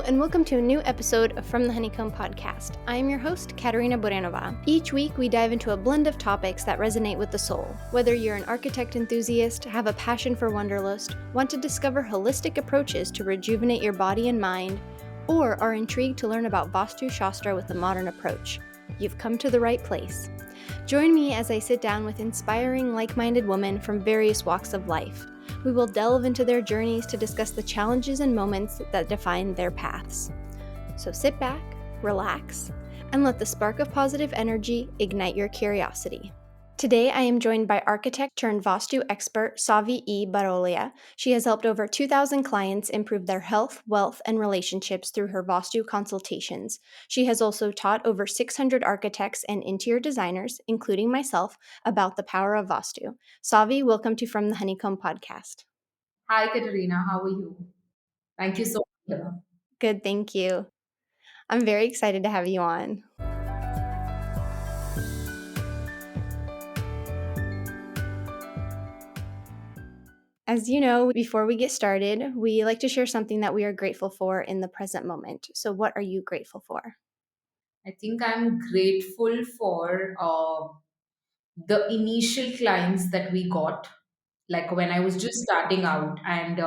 and welcome to a new episode of From the Honeycomb podcast. I am your host, Katerina. Each week, we dive into a blend of topics that resonate with the soul. Whether you're an architect enthusiast, have a passion for Wanderlust, want to discover holistic approaches to rejuvenate your body and mind, or are intrigued to learn about Vastu Shastra with a modern approach, you've come to the right place. Join me as I sit down with inspiring, like-minded women from various walks of life. We will delve into their journeys to discuss the challenges and moments that define their paths. So sit back, relax, and let the spark of positive energy ignite your curiosity. Today, I am joined by architect turned Vastu expert Savii E. Barroliya. She has helped over 2,000 clients improve their health, wealth, and relationships through her Vastu consultations. She has also taught over 600 architects and interior designers, including myself, about the power of Vastu. Savii, welcome to From the Honeycomb podcast. Hi, Katerina. How are you? Thank you so much. Good, thank you. I'm very excited to have you on. As you know, before we get started, we like to share something that we are grateful for in the present moment. So, what are you grateful for? I think I'm grateful for the initial clients that we got, like when I was just starting out, and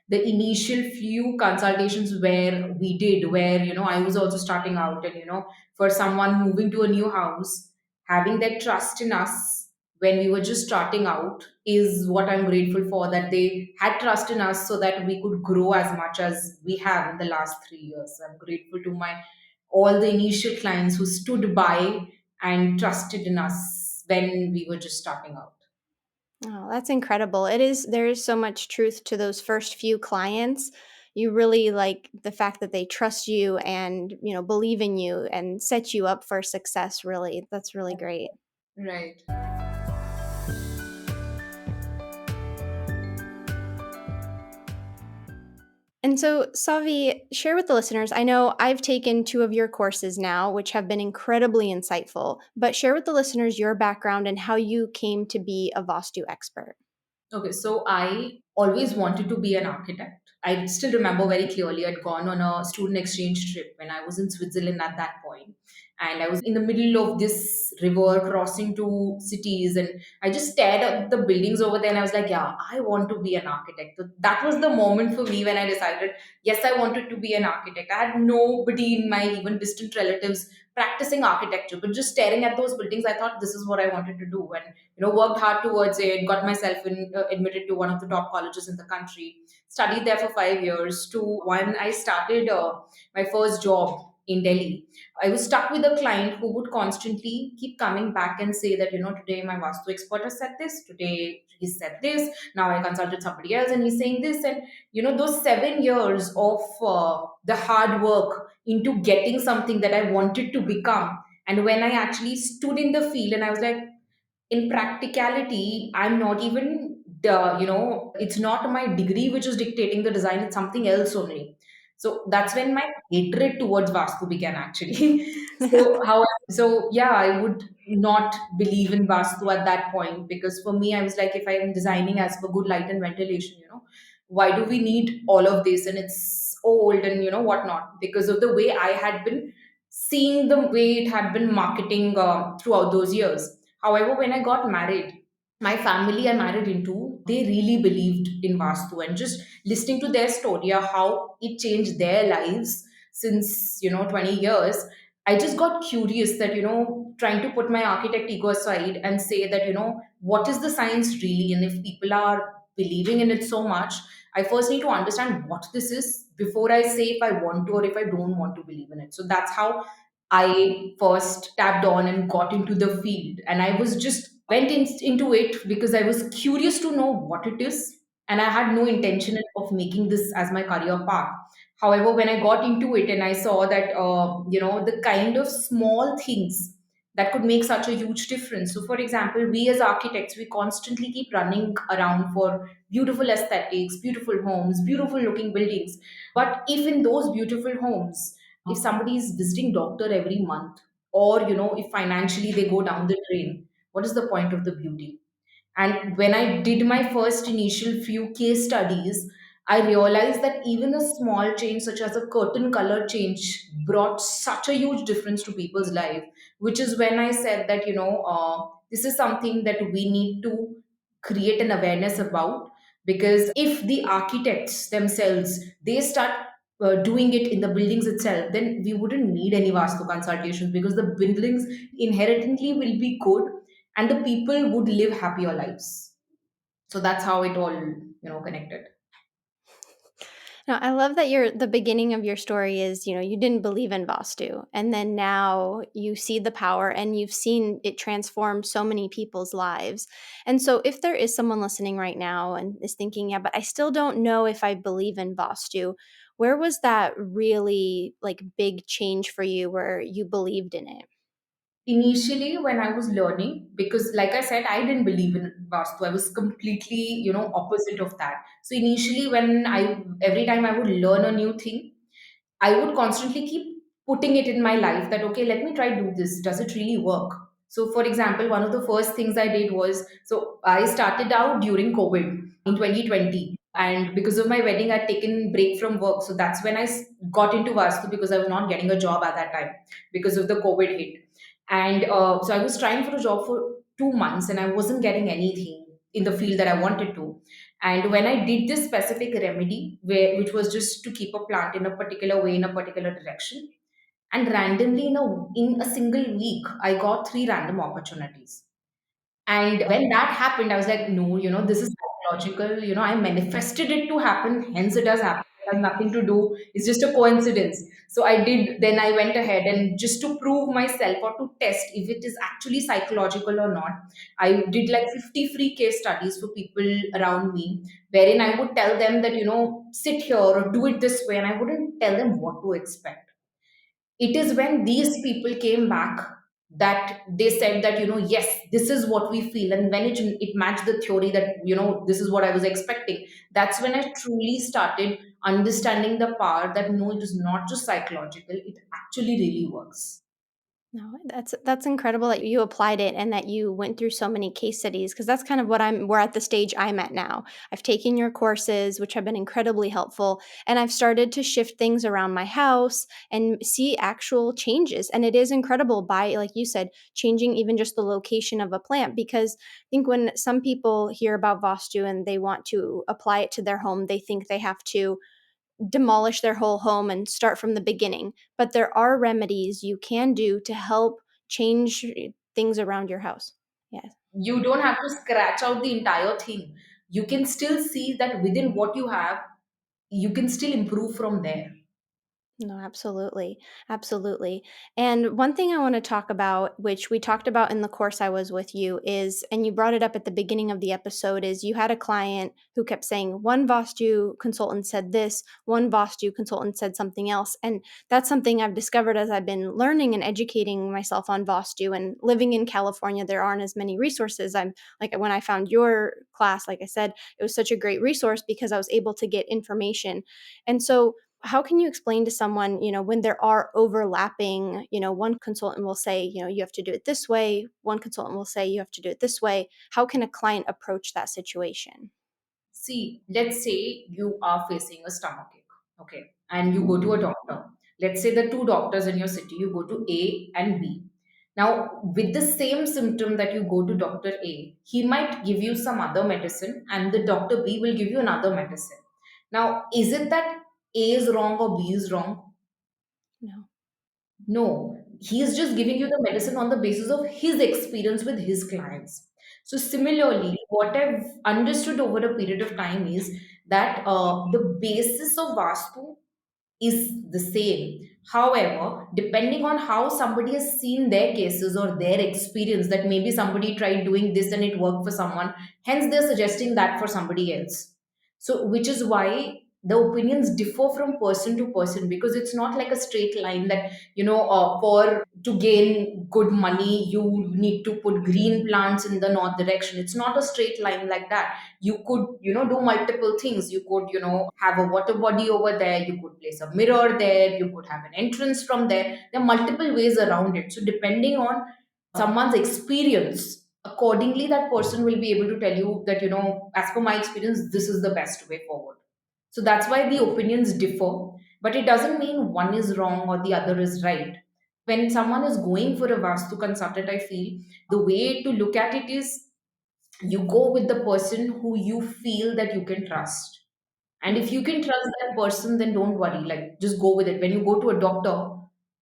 the initial few consultations where we did, where I was also starting out, and for someone moving to a new house, having that trust in us when we were just starting out is what I'm grateful for. That they had trust in us so that we could grow as much as we have in the last 3 years. So I'm grateful to my all the initial clients who stood by and trusted in us when we were just starting out. Oh, that's incredible. There is so much truth to those first few clients. You really like the fact that they trust you and, believe in you and set you up for success, really. That's really great. Right. And so, Savi, share with the listeners. I know I've taken 2 of your courses now, which have been incredibly insightful, but share with the listeners your background and how you came to be a Vastu expert. Okay, so I always wanted to be an architect. I still remember very clearly I'd gone on a student exchange trip when I was in Switzerland at that point. And I was in the middle of this river crossing two cities. And I just stared at the buildings over there and I was like, yeah, I want to be an architect. So that was the moment for me when I decided, yes, I wanted to be an architect. I had nobody in my even distant relatives practicing architecture, but just staring at those buildings, I thought this is what I wanted to do. And worked hard towards it, got myself admitted to one of the top colleges in the country, studied there for 5 years. To when I started my first job in Delhi, I was stuck with a client who would constantly keep coming back and say that, today my Vastu expert has said this, today he said this, now I consulted somebody else and he's saying this. And, those 7 years of the hard work into getting something that I wanted to become. And when I actually stood in the field and I was like, in practicality, I'm not even it's not my degree which is dictating the design, it's something else only. So that's when my hatred towards Vastu began actually. So yeah, I would not believe in Vastu at that point, because for me I was like, if I am designing as for good light and ventilation, why do we need all of this? And it's old and whatnot, because of the way I had been seeing the way it had been marketing throughout those years. However, when I got married, my family I married into, they really believed in Vastu, and just listening to their story, how it changed their lives since 20 years, I just got curious that, trying to put my architect ego aside and say that, what is the science really? And if people are believing in it so much, I first need to understand what this is before I say if I want to or if I don't want to believe in it. So that's how I first tapped on and got into the field. And I was just into it because I was curious to know what it is. And I had no intention of making this as my career path. However, when I got into it and I saw that, the kind of small things that could make such a huge difference. So, for example, we as architects, we constantly keep running around for beautiful aesthetics, beautiful homes, beautiful looking buildings. But if in those beautiful homes, if somebody is visiting doctor every month, or if financially they go down the drain, what is the point of the beauty? And when I did my first initial few case studies, I realized that even a small change, such as a curtain color change, brought such a huge difference to people's life. Which is when I said that, this is something that we need to create an awareness about. Because if the architects themselves they start doing it in the buildings itself, then we wouldn't need any Vastu consultations, because the buildings inherently will be good and the people would live happier lives. So that's how it all connected. Now, I love that the beginning of your story is, you didn't believe in Vastu, and then now you see the power and you've seen it transform so many people's lives. And so if there is someone listening right now and is thinking, yeah, but I still don't know if I believe in Vastu, where was that really like big change for you where you believed in it? Initially when I was learning, because like I said, I didn't believe in Vastu. I was completely opposite of that. So initially, when I every time I would learn a new thing, I would constantly keep putting it in my life that, okay, let me try do this. Does it really work? So, for example, one of the first things I did was, so I started out during COVID in 2020. And because of my wedding, I'd taken break from work. So that's when got into Vastu, because I was not getting a job at that time because of the COVID hit. And so I was trying for a job for 2 months and I wasn't getting anything in the field that I wanted to. And when I did this specific remedy, which was just to keep a plant in a particular way, in a particular direction, and randomly in a single week, I got three random opportunities. And when that happened, I was like, no, this is psychological. I manifested it to happen, hence it has happened. It has nothing to do. It's just a coincidence. So then I went ahead and just to prove myself or to test if it is actually psychological or not, I did like 50 free case studies for people around me, wherein I would tell them that, sit here or do it this way, and I wouldn't tell them what to expect. It is when these people came back that they said that, yes, this is what we feel, and when it matched the theory that, this is what I was expecting. That's when I truly started understanding the power that, no, it is not just psychological, it actually really works. No, that's incredible that you applied it and that you went through so many case studies because that's kind of what we're at the stage I'm at now. I've taken your courses, which have been incredibly helpful, and I've started to shift things around my house and see actual changes. And it is incredible by, like you said, changing even just the location of a plant. Because I think when some people hear about Vastu and they want to apply it to their home, they think they have to demolish their whole home and start from the beginning. But there are remedies you can do to help change things around your house. Yes. You don't have to scratch out the entire thing. You can still see that within what you have, you can still improve from there. No, absolutely. Absolutely. And one thing I want to talk about, which we talked about in the course I was with you, is, and you brought it up at the beginning of the episode, is you had a client who kept saying, one Vastu consultant said this, one Vastu consultant said something else. And that's something I've discovered as I've been learning and educating myself on Vastu. And living in California, there aren't as many resources. I'm like, when I found your class, like I said, it was such a great resource because I was able to get information. And so, how can you explain to someone, when there are overlapping, one consultant will say, you have to do it this way, one consultant will say you have to do it this way. How can a client approach that situation? See, let's say you are facing a stomach ache, okay, and you go to a doctor. Let's say the two doctors in your city, you go to A and B. Now, with the same symptom that you go to Doctor A, he might give you some other medicine, and the Doctor B will give you another medicine. Now, is it that A is wrong or B is wrong? No. No, he is just giving you the medicine on the basis of his experience with his clients. So, similarly, what I've understood over a period of time is that the basis of Vastu is the same. However, depending on how somebody has seen their cases or their experience, that maybe somebody tried doing this and it worked for someone, hence they're suggesting that for somebody else. So, which is why the opinions differ from person to person, because it's not like a straight line that, for to gain good money, you need to put green plants in the north direction. It's not a straight line like that. You could, do multiple things. You could, have a water body over there, you could place a mirror there, you could have an entrance from there. There are multiple ways around it. So depending on someone's experience, accordingly that person will be able to tell you that, as per my experience, this is the best way forward. So that's why the opinions differ, but it doesn't mean one is wrong or the other is right. When someone is going for a Vastu consultant, I feel the way to look at it is you go with the person who you feel that you can trust. And if you Mhm. can trust that person, then don't worry. Like, just go with it. When you go to a doctor,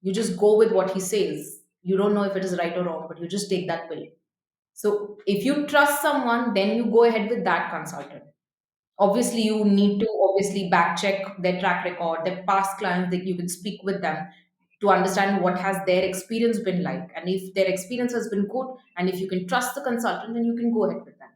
you just go with what he says. You don't know if it is right or wrong, but you just take that pill. So if you trust someone, then you go ahead with that consultant. Obviously, you need to obviously back check their track record, their past clients, that you can speak with them to understand what has their experience been like. And if their experience has been good, and if you can trust the consultant, then you can go ahead with them.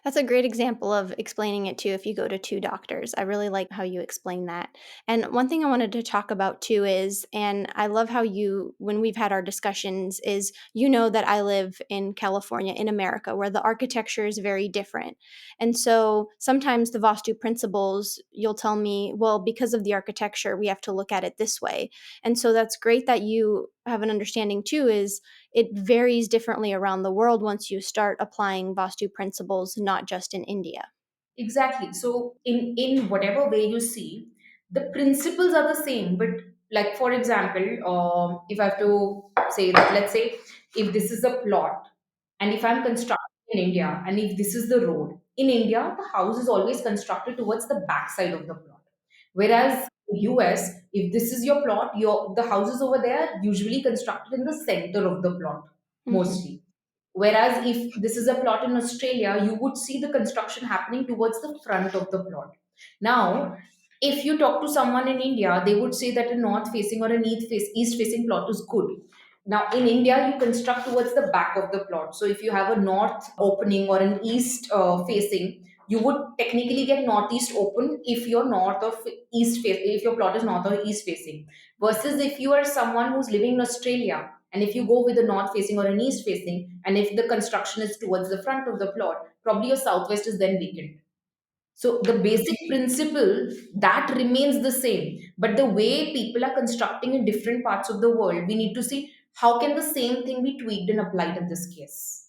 That's a great example of explaining it too if you go to two doctors. I really like how you explain that. And one thing I wanted to talk about too is, and I love how you, when we've had our discussions, is you know that I live in California, in America, where the architecture is very different. And so sometimes the Vastu principles, you'll tell me, well, because of the architecture, we have to look at it this way. And so that's great that you have an understanding too, is it varies differently around the world once you start applying Vastu principles, not just in India. Exactly. So in whatever way you see, the principles are the same. But like for example, if I have to say that, let's say if this is a plot, and if I'm constructing in India, and if this is the road in India, the house is always constructed towards the back side of the plot. Whereas in US, if this is your plot, your the houses over there usually constructed in the center of the plot Hmm. mostly. Whereas if this is a plot in Australia, you would see the construction happening towards the front of the plot. Now, if you talk to someone in India, they would say that a north facing or an east facing plot is good. Now, in India, you construct towards the back of the plot. So, if you have a north opening or an east facing, you would technically get northeast open if you're north or if your plot is north or east facing. Versus if you are someone who's living in Australia, and if you go with a north facing or an east facing, and if the construction is towards the front of the plot, probably your southwest is then vacant. So the basic principle that remains the same, but the way people are constructing in different parts of the world, we need to see how can the same thing be tweaked and applied in this case.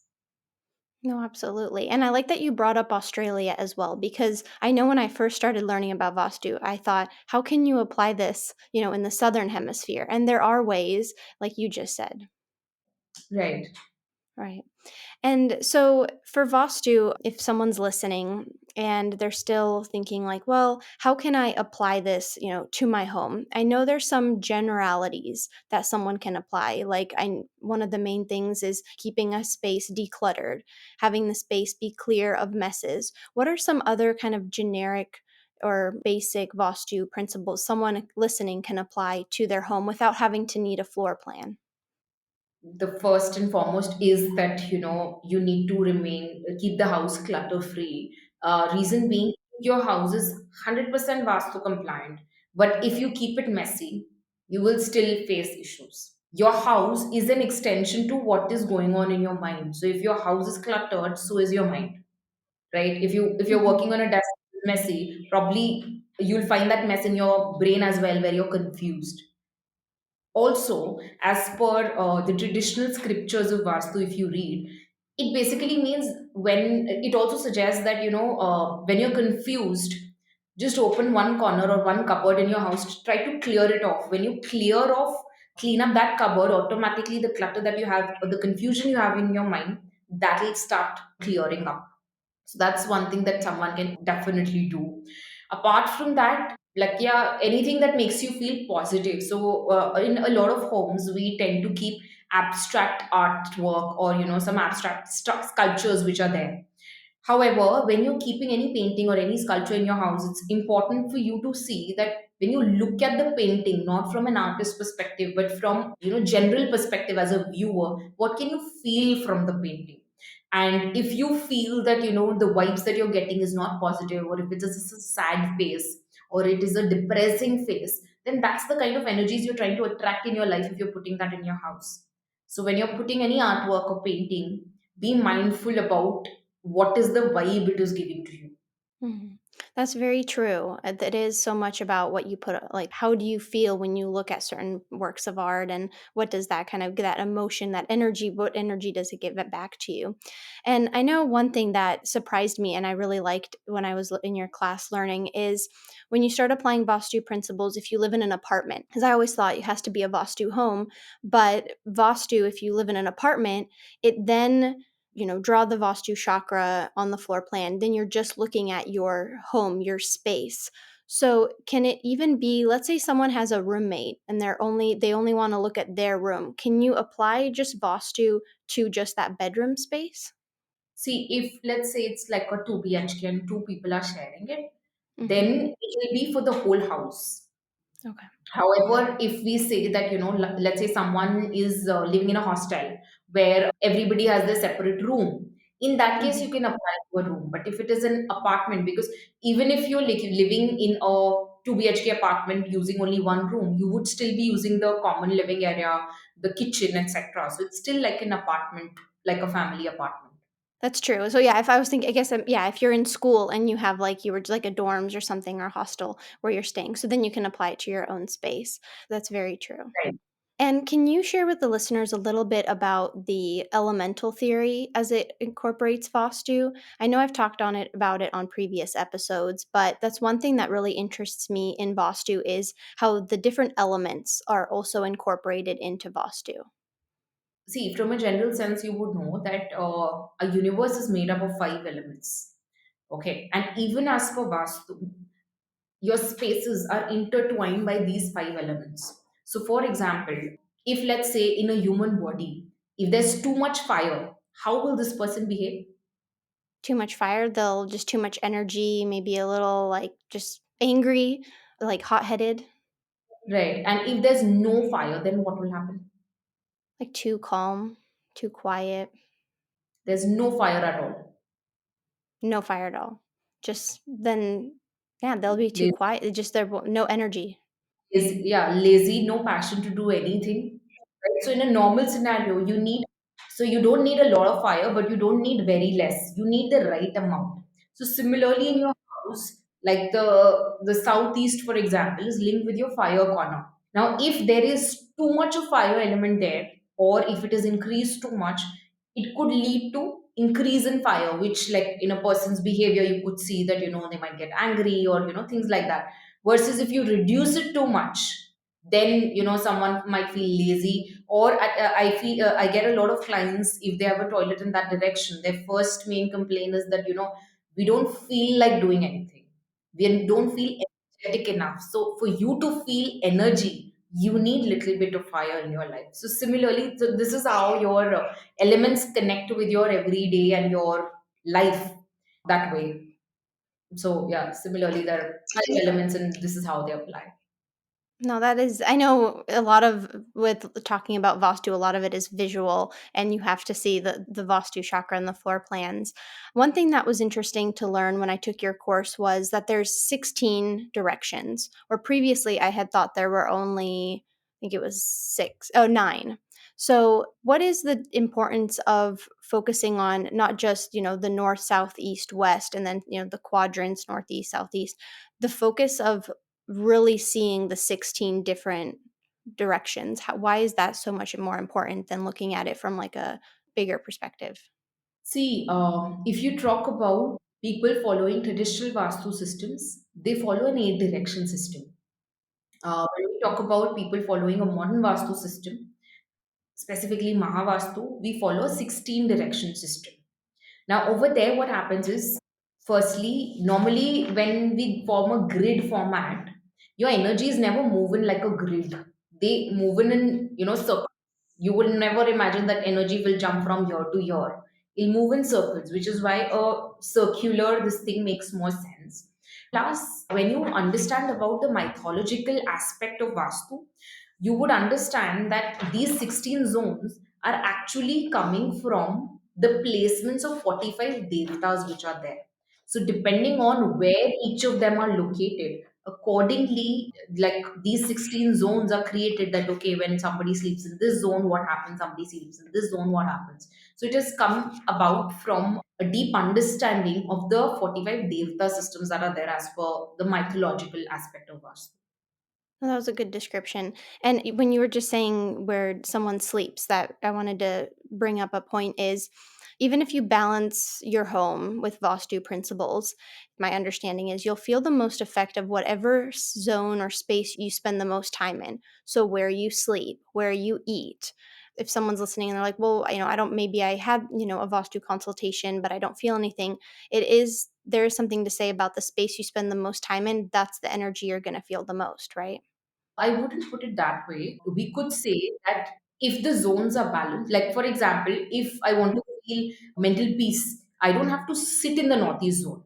No, absolutely. And I like that you brought up Australia as well, because I know when I first started learning about Vastu, I thought, how can you apply this, in the southern hemisphere? And there are ways, like you just said. Right. Right. And so for Vastu, if someone's listening and they're still thinking like, well, how can I apply this, to my home? I know there's some generalities that someone can apply. Like one of the main things is keeping a space decluttered, having the space be clear of messes. What are some other kind of generic or basic Vastu principles someone listening can apply to their home without having to need a floor plan? The first and foremost is that you need to remain keep the house clutter free. Reason being, your house is 100% vastu compliant, but if you keep it messy, you will still face issues. Your house is an extension to what is going on in your mind. So if your house is cluttered, so is your mind, right? If you're Mhm. working on a desk messy, probably you'll find that mess in your brain as well, where you're confused. Also, as per the traditional scriptures of Vastu, if you read, it basically means, when it also suggests that when you're confused, just open one corner or one cupboard in your house, try to clear it off. When you clean up that cupboard, automatically the clutter that you have, or the confusion you have in your mind, that will start clearing up. So that's one thing that someone can definitely do. Apart from that, like, yeah, anything that makes you feel positive. So in a lot of homes, we tend to keep abstract artwork, or some abstract sculptures which are there. However, when you're keeping any painting or any sculpture in your house, it's important for you to see that when you look at the painting, not from an artist perspective, but from general perspective as a viewer, what can you feel from the painting? And if you feel that the vibes that you're getting is not positive, or if it is a sad face, or it is a depressing face, then that's the kind of energies you're trying to attract in your life if you're putting that in your house. So when you're putting any artwork or painting, be mindful about what is the vibe it is giving to you. Mhm. That's very true. That is so much about what you put, like, how do you feel when you look at certain works of art, and what does that kind of, that emotion, that energy, what energy does it give it back to you? And I know one thing that surprised me and I really liked when I was in your class learning is when you start applying Vastu principles if you live in an apartment. Because I always thought it has to be a Vastu home, but Vastu, if you live in an apartment, it then draw the Vastu chakra on the floor plan, then you're just looking at your home, your space. So can it even be, let's say someone has a roommate and they only want to look at their room. Can you apply just Vastu to just that bedroom space? See, if let's say it's like a 2 BHK and two people are sharing it, Mhm. then it will be for the whole house. Okay. However, if we say that, let's say someone is living in a hostel where everybody has their separate room, in that case, you Mhm. can apply to a room. But if it is an apartment, because even if you're living in a 2 BHK apartment using only one room, you would still be using the common living area, the kitchen, etc. So it's still like an apartment, like a family apartment. That's true. So yeah, if I was thinking, I guess, yeah, if you're in school and you have like you were like a dorms or something or hostel where you're staying, so then you can apply it to your own space. That's very true. Right. And can you share with the listeners a little bit about the elemental theory as it incorporates Vastu? I know I've talked on it about it on previous episodes, but that's one thing that really interests me in Vastu is how the different elements are also incorporated into Vastu. See, from a general sense, you would know that a universe is made up of five elements. Okay. And even as per Vastu, your spaces are intertwined by these five elements. So, for example, if let's say in a human body, if there's too much fire, how will this person behave? Too much fire, they'll just too much energy, maybe a little like just angry, like hot-headed, Right. And if there's no fire, then what will happen? like too calm, too quiet, There's no fire at all. no fire at all. Just then, yeah, they'll be too quiet. It just there no energy. Lazy, no passion to do anything. Right? So in a normal scenario, you don't need a lot of fire, but you don't need very less. You need the right amount. So similarly in your house, like the southeast, for example, is linked with your fire corner. Now, if there is too much of fire element there, or if it is increased too much, it could lead to increase in fire, which like in a person's behavior, you could see that, they might get angry or, things like that. Versus if you reduce it too much, then, someone might feel lazy or I feel, I get a lot of clients, if they have a toilet in that direction, their first main complaint is that, we don't feel like doing anything. We don't feel energetic enough. So for you to feel energy, you need little bit of fire in your life. So similarly, so this is how your elements connect with your everyday and your life that way. So yeah, similarly, there are five elements, and this is how they apply. No, that is, I know a lot of, with talking about Vastu, a lot of it is visual and you have to see the Vastu chakra and the floor plans. One thing that was interesting to learn when I took your course was that there's 16 directions, where previously I had thought there were only, I think it was nine. So what is the importance of focusing on not just, the north, south, east, west, and then, the quadrants, northeast, southeast, the focus of really seeing the 16 different directions? Why is that so much more important than looking at it from like a bigger perspective? See, if you talk about people following traditional Vastu systems, they follow an eight direction system. When we talk about people following a modern Vastu system, specifically Mahavastu, we follow a 16 direction system. Now, over there, what happens is, firstly, normally when we form a grid format, your energy is never moving like a grid. They move in, circles. You will never imagine that energy will jump from here to here. It'll move in circles, which is why a circular this thing makes more sense. Plus, when you understand about the mythological aspect of Vastu, you would understand that these 16 zones are actually coming from the placements of 45 devtas which are there. So, depending on where each of them are located, accordingly, like these 16 zones are created, that okay, when somebody sleeps in this zone what happens, somebody sleeps in this zone what happens. So it has come about from a deep understanding of the 45 devata systems that are there as per the mythological aspect of us. Well, that was a good description. And when you were just saying where someone sleeps, that I wanted to bring up a point is even if you balance your home with Vastu principles, my understanding is you'll feel the most effect of whatever zone or space you spend the most time in. So where you sleep, where you eat. If someone's listening and they're like, well, I don't, maybe I had, a Vastu consultation, but I don't feel anything. There is something to say about the space you spend the most time in. That's the energy you're going to feel the most, right? I wouldn't put it that way. We could say that if the zones are balanced, like for example, if I want to feel mental peace, I don't have to sit in the northeast zone.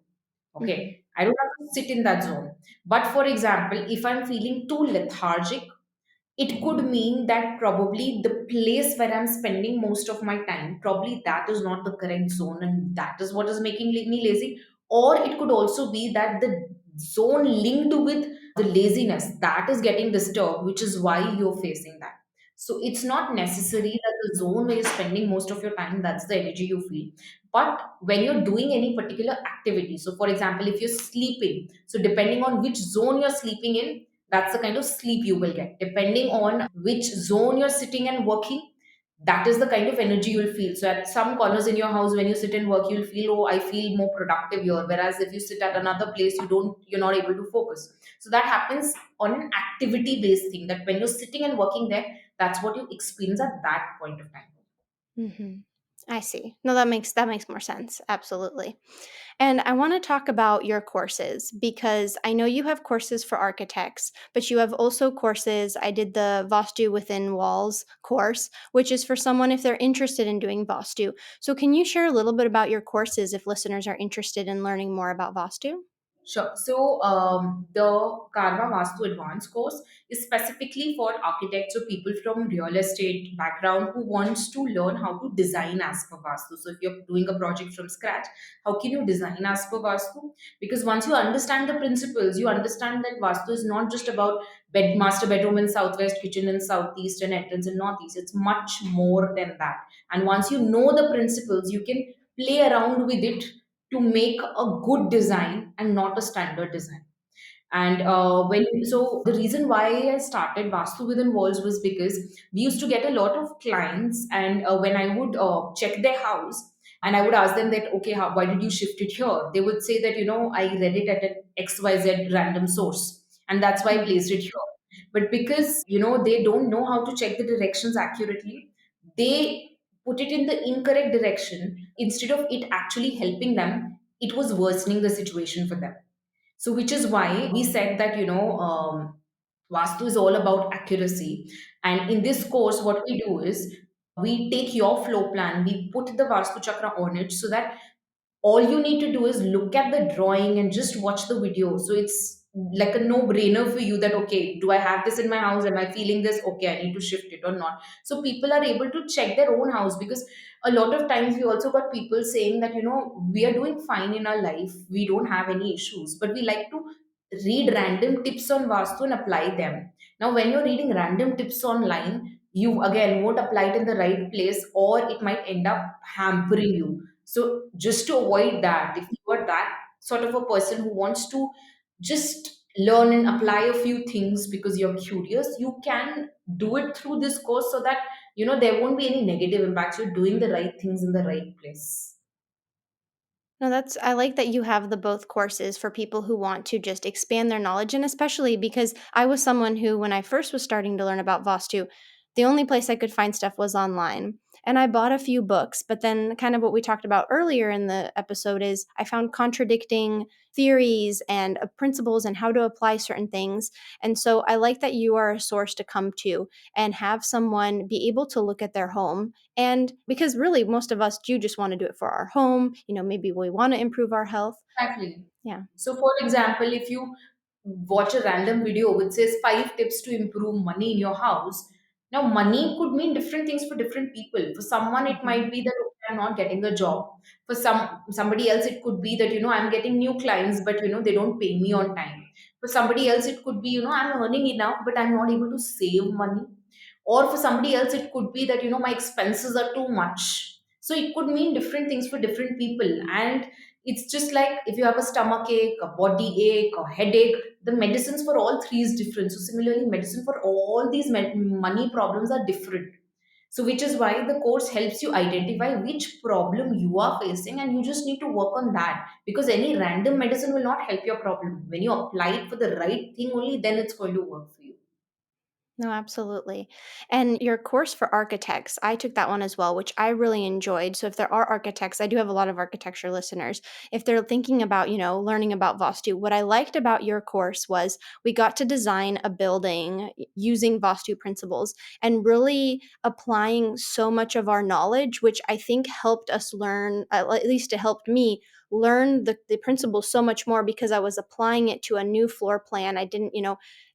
Mhm. Okay. I don't have to sit in that zone. But for example, if I'm feeling too lethargic, it could mean that probably the place where I'm spending most of my time, probably that is not the correct zone and that is what is making me lazy. Or it could also be that the zone linked with the laziness that is getting disturbed, which is why you're facing that. So it's not necessary that the zone where you're spending most of your time, that's the energy you feel. But when you're doing any particular activity, so for example, if you're sleeping, so depending on which zone you're sleeping in, that's the kind of sleep you will get. Depending on which zone you're sitting and working, that is the kind of energy you'll feel. So at some corners in your house, when you sit and work, you'll feel, oh, I feel more productive here. Whereas if you sit at another place, you're not able to focus. So that happens on an activity based thing, that when you're sitting and working there, that's what you experience at that point of time. Mhm. I see. No, that makes more sense. Absolutely. And I want to talk about your courses because I know you have courses for architects, but you have also courses. I did the Vastu Within Walls course, which is for someone if they're interested in doing Vastu. So can you share a little bit about your courses if listeners are interested in learning more about Vastu? Sure. So the Karma Vastu Advanced course is specifically for architects or people from real estate background who wants to learn how to design as per Vastu. So if you're doing a project from scratch, how can you design as per Vastu? Because once you understand the principles, you understand that Vastu is not just about master bedroom in southwest, kitchen in southeast, and entrance in northeast. It's much more than that. And once you know the principles, you can play around with it to make a good design and not a standard design. And when so the reason why I started Vastu Within Walls was because we used to get a lot of clients, and when I would check their house, and I would ask them that, okay, why did you shift it here? They would say that, I read it at an XYZ random source, and that's why I placed it here. But because, they don't know how to check the directions accurately, they put it in the incorrect direction. Instead of it actually helping them, it was worsening the situation for them. So, which is why we said that, Vastu is all about accuracy. And in this course, what we do is we take your floor plan, we put the Vastu Chakra on it so that all you need to do is look at the drawing and just watch the video. So it's like a no brainer for you that, okay, do I have this in my house? Am I feeling this? Okay, I need to shift it or not. So people are able to check their own house, because a lot of times we also got people saying that, we are doing fine in our life, we don't have any issues, but we like to read random tips on Vastu and apply them. Now, when you're reading random tips online, you again won't apply it in the right place, or it might end up hampering you. So just to avoid that, if you are that sort of a person who wants to just learn and apply a few things because you're curious, you can do it through this course, so that there won't be any negative impacts. You're doing the right things in the right place. No, I like that you have the both courses for people who want to just expand their knowledge. And especially because I was someone who, when I first was starting to learn about Vastu, the only place I could find stuff was online. And I bought a few books, but then kind of what we talked about earlier in the episode is I found contradicting theories and principles and how to apply certain things. And so I like that you are a source to come to and have someone be able to look at their home, and because really, most of us do just want to do it for our home, maybe we want to improve our health. Exactly. Yeah. So, for example, if you watch a random video which says 5 tips to improve money in your house, now money could mean different things for different people. For someone, it Mhm. might be that, okay, I'm not getting a job. For somebody else, it could be that, I'm getting new clients, but they don't pay me on time. For somebody else, it could be, I'm earning enough, but I'm not able to save money. Or for somebody else, it could be that, my expenses are too much. So it could mean different things for different people. And it's just like if you have a stomach ache, a body ache, a headache, the medicines for all three is different. So similarly, medicine for all these money problems are different. So, which is why the course helps you identify which problem you are facing, and you just need to work on that, because any random medicine will not help your problem. When you apply it for the right thing only, then it's going to work for you. No, absolutely. And your course for architects, I took that one as well, which I really enjoyed. So if there are architects, I do have a lot of architecture listeners. If they're thinking about, learning about Vastu, what I liked about your course was we got to design a building using Vastu principles and really applying so much of our knowledge, which I think helped us learn, at least it helped me learn the principles so much more because I was applying it to a new floor plan. I didn't,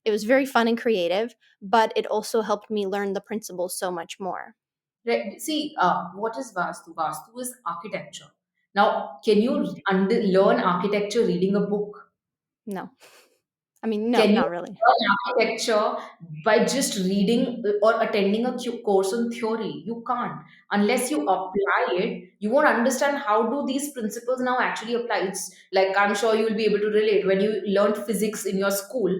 it was very fun and creative, but it also helped me learn the principles so much more. Right. See, what is Vastu? Vastu is architecture. Now, can you learn architecture reading a book? No. I mean, no, Can you not really. learn architecture by just reading or attending a course on theory? You can't. Unless you apply it, you won't understand how do these principles now actually apply. It's like I'm sure you will be able to relate when you learned physics in your school.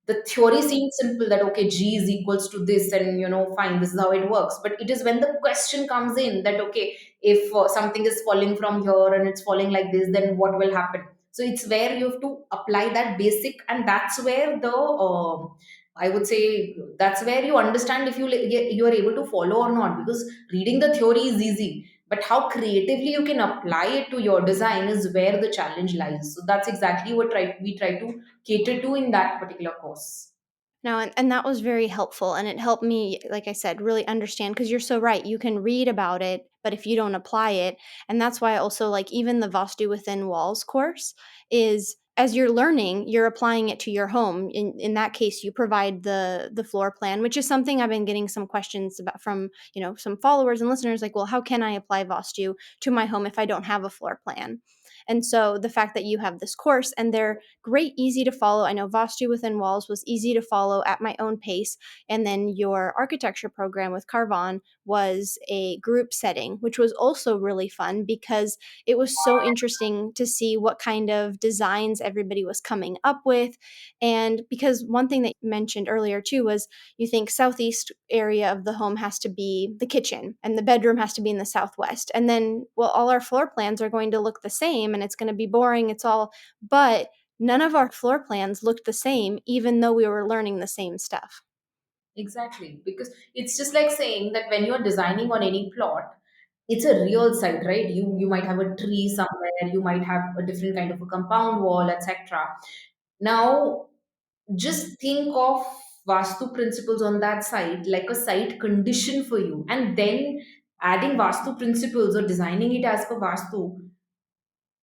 The theory seems simple that okay, g is equals to this, and fine, this is how it works. But it is when the question comes in that okay, if something is falling from here and it's falling like this, then what will happen? So it's where you have to apply that basic, and that's where the I would say that's where you understand if you are able to follow or not, because reading the theory is easy, but how creatively you can apply it to your design is where the challenge lies. So that's exactly what we try to cater to in that particular course. No, and that was very helpful. And it helped me, like I said, really understand because you're so right. You can read about it, but if you don't apply it, and that's why I also like even the Vastu Within Walls course is as you're learning, you're applying it to your home. In that case, you provide the floor plan, which is something I've been getting some questions about from, some followers and listeners like, well, how can I apply Vastu to my home if I don't have a floor plan? And so the fact that you have this course and they're great, easy to follow. I know Vastu Within Walls was easy to follow at my own pace. And then your architecture program with Carvon was a group setting, which was also really fun because it was so interesting to see what kind of designs everybody was coming up with. And because one thing that you mentioned earlier too was you think southeast area of the home has to be the kitchen and the bedroom has to be in the southwest. And then, well, all our floor plans are going to look the same and it's going to be boring. It's all, but none of our floor plans looked the same, even though we were learning the same stuff. Exactly, because it's just like saying that when you're designing on any plot, it's a real site, right? You might have a tree somewhere, you might have a different kind of a compound wall, etc. Now, just think of Vastu principles on that site like a site condition for you, and then adding Vastu principles or designing it as per Vastu,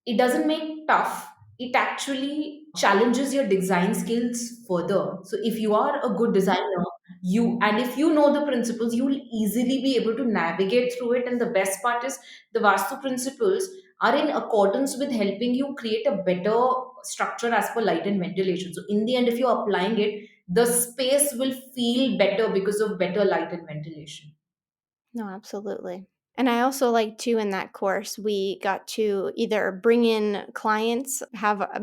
it doesn't make tough. It actually challenges your design skills further. So if you are a good designer, if you know the principles, you will easily be able to navigate through it. And the best part is the Vastu principles are in accordance with helping you create a better structure as per light and ventilation. So in the end, if you're applying it, the space will feel better because of better light and ventilation. No, absolutely. And I also like too in that course, we got to either bring in clients,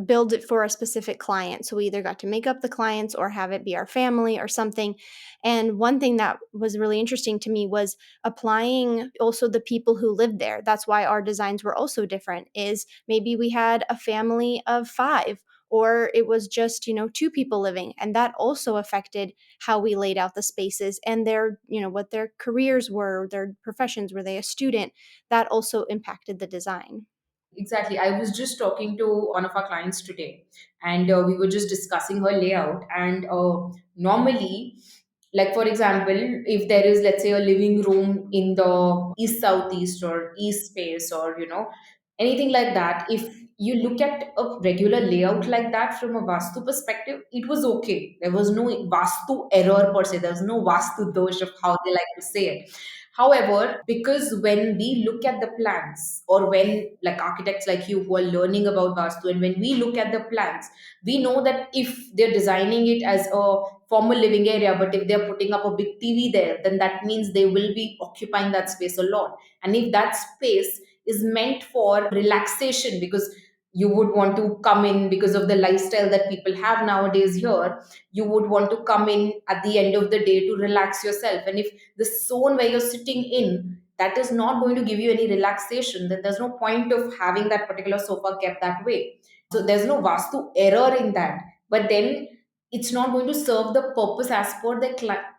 build it for a specific client. So we either got to make up the clients or have it be our family or something. And one thing that was really interesting to me was applying also the people who lived there. That's why our designs were also different, is maybe we had a family of 5 or it was just, 2 people living. And that also affected how we laid out the spaces and what their careers were, their professions. Were they a student? That also impacted the design. Exactly. I was just talking to one of our clients today, and we were just discussing her layout. And normally, like for example, if there is, let's say, a living room in the east southeast or east space, or anything like that, if you look at a regular layout like that from a Vastu perspective, it was okay. There was no Vastu error per se. There was no Vastu dosh of how they like to say it. However, because when we look at the plans, or when like architects like you who are learning about Vastu, and when we look at the plans, we know that if they're designing it as a formal living area, but if they're putting up a big TV there, then that means they will be occupying that space a lot. And if that space is meant for relaxation, because you would want to come in because of the lifestyle that people have nowadays here, you would want to come in at the end of the day to relax yourself. And if the zone where you're sitting in, that is not going to give you any relaxation, then there's no point of having that particular sofa kept that way. So there's no Vastu error in that. But then it's not going to serve the purpose as per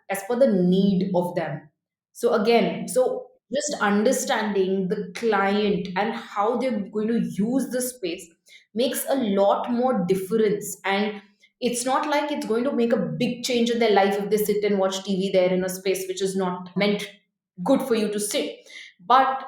as per the need of them. So again, so just understanding the client and how they're going to use the space makes a lot more difference. And it's not like it's going to make a big change in their life if they sit and watch TV there in a space which is not meant good for you to sit. But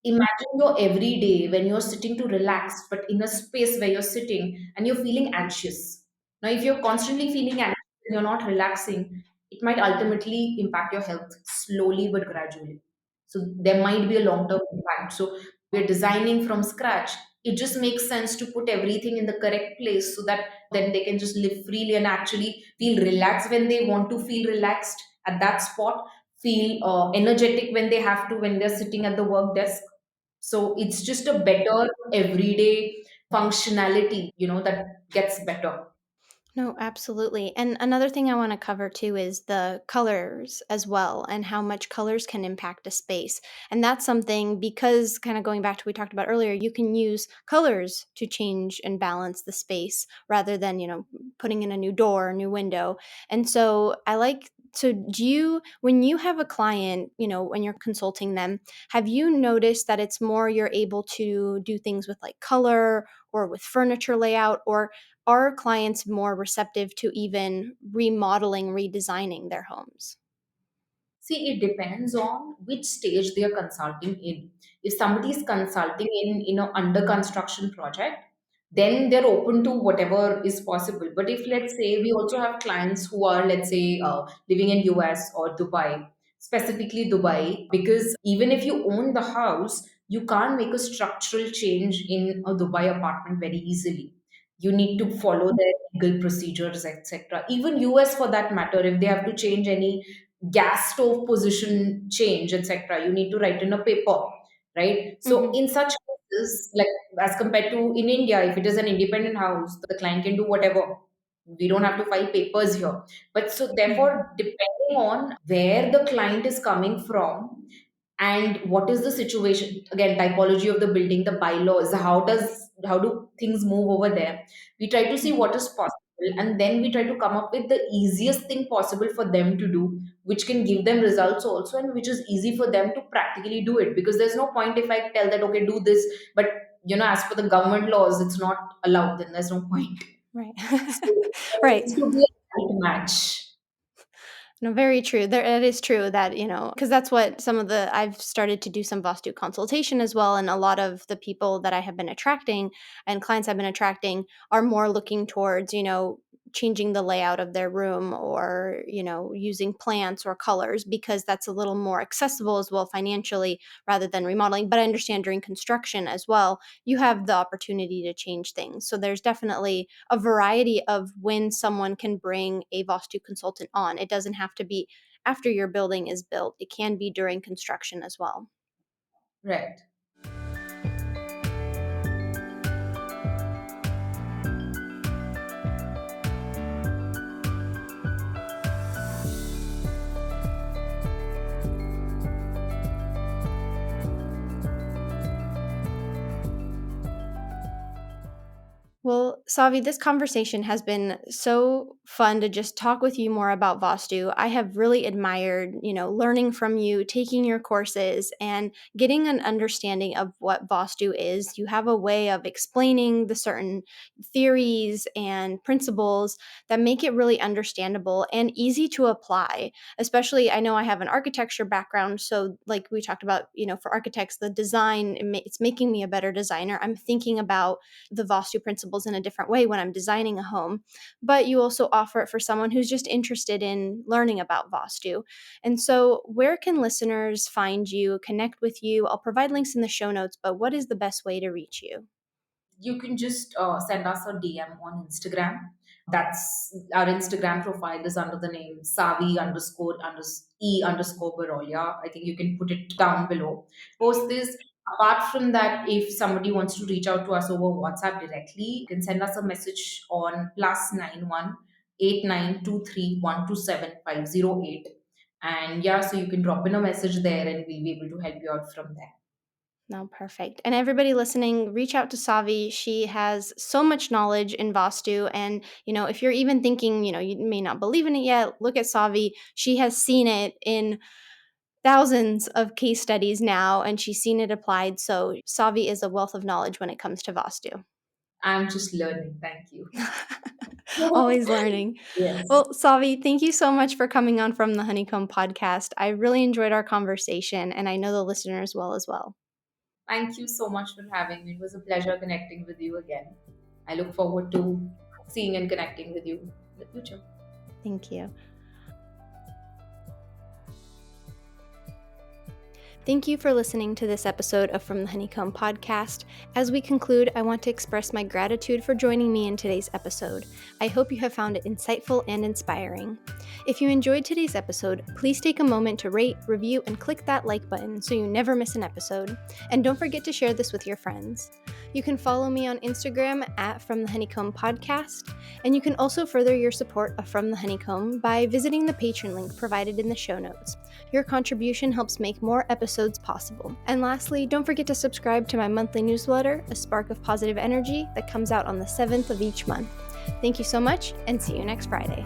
imagine your everyday when you're sitting to relax, but in a space where you're sitting and you're feeling anxious. Now, if you're constantly feeling anxious and you're not relaxing, it might ultimately impact your health slowly but gradually. So there might be a long-term impact. So we're designing from scratch. It just makes sense to put everything in the correct place so that then they can just live freely and actually feel relaxed when they want to feel relaxed at that spot, feel energetic when they have to, when they're sitting at the work desk. So it's just a better everyday functionality, that gets better. No, absolutely. And another thing I want to cover too is the colors as well, and how much colors can impact a space. And that's something, because kind of going back to what we talked about earlier, you can use colors to change and balance the space rather than, putting in a new door, a new window. And so do you, when you have a client, when you're consulting them, have you noticed that it's more you're able to do things with like color or with furniture layout, or are clients more receptive to even remodeling, redesigning their homes? See, it depends on which stage they are consulting in. If somebody is consulting in under construction project, then they're open to whatever is possible. But if, let's say, we also have clients who are, let's say, living in US or Dubai, specifically Dubai, because even if you own the house, you can't make a structural change in a Dubai apartment very easily. You need to follow their legal procedures, etc. Even US, for that matter, if they have to change any gas stove position change, etc., you need to write in a paper, right? So Hmm. in such cases, like as compared to in India, if it is an independent house, the client can do whatever. We don't have to file papers here. But so Hmm. therefore, depending on where the client is coming from and what is the situation, again, typology of the building, the bylaws, how do things move over there, we try to see Hmm. what is possible, and then we try to come up with the easiest thing possible for them to do, which can give them results also, and which is easy for them to practically do it. Because there's no point if I tell that, okay, do this, but as per the government laws it's not allowed, then there's no point. Right. So there Right. needs to be a right match. No, very true. There, it is true that, because that's what I've started to do some Vastu consultation as well. And a lot of the people that I have been attracting and clients I've been attracting are more looking towards, changing the layout of their room, or, using plants or colors, because that's a little more accessible as well financially rather than remodeling. But I understand during construction as well, you have the opportunity to change things. So there's definitely a variety of when someone can bring a Vastu consultant on. It doesn't have to be after your building is built, it can be during construction as well. Right. Well, Savii, this conversation has been so fun to just talk with you more about Vastu. I have really admired, learning from you, taking your courses, and getting an understanding of what Vastu is. You have a way of explaining the certain theories and principles that make it really understandable and easy to apply. Especially, I know I have an architecture background, so like we talked about, for architects, the design, it's making me a better designer. I'm thinking about the Vastu principles in a different way when I'm designing a home. But you also offer it for someone who's just interested in learning about Vastu. And so, where can listeners find you, connect with you? I'll provide links in the show notes, but what is the best way to reach you? You can just send us a DM on Instagram. That's our Instagram profile is under the name Savii E underscore Barroliya. I think you can put it down below. Post this. Apart from that, if somebody wants to reach out to us over WhatsApp directly, you can send us a message on +91 8923 127 508. And yeah, so you can drop in a message there and we'll be able to help you out from there. No, perfect. And everybody listening, reach out to Savii. She has so much knowledge in Vastu. And, if you're even thinking, you may not believe in it yet, look at Savii. She has seen it in thousands of case studies now, and she's seen it applied. So Savii is a wealth of knowledge when it comes to Vastu. I'm just learning. Thank you. Always learning. Yes. Well, Savii, thank you so much for coming on from the Honeycomb podcast. I really enjoyed our conversation, and I know the listeners will as well. Thank you so much for having me. It was a pleasure connecting with you again. I look forward to seeing and connecting with you in the future. Thank you. Thank you for listening to this episode of From the Honeycomb podcast. As we conclude, I want to express my gratitude for joining me in today's episode. I hope you have found it insightful and inspiring. If you enjoyed today's episode, please take a moment to rate, review, and click that like button so you never miss an episode. And don't forget to share this with your friends. You can follow me on Instagram at From the Honeycomb Podcast, and you can also further your support of From the Honeycomb by visiting the Patreon link provided in the show notes. Your contribution helps make more episodes possible. And lastly, don't forget to subscribe to my monthly newsletter, A Spark of Positive Energy, that comes out on the 7th of each month. Thank you so much, and see you next Friday.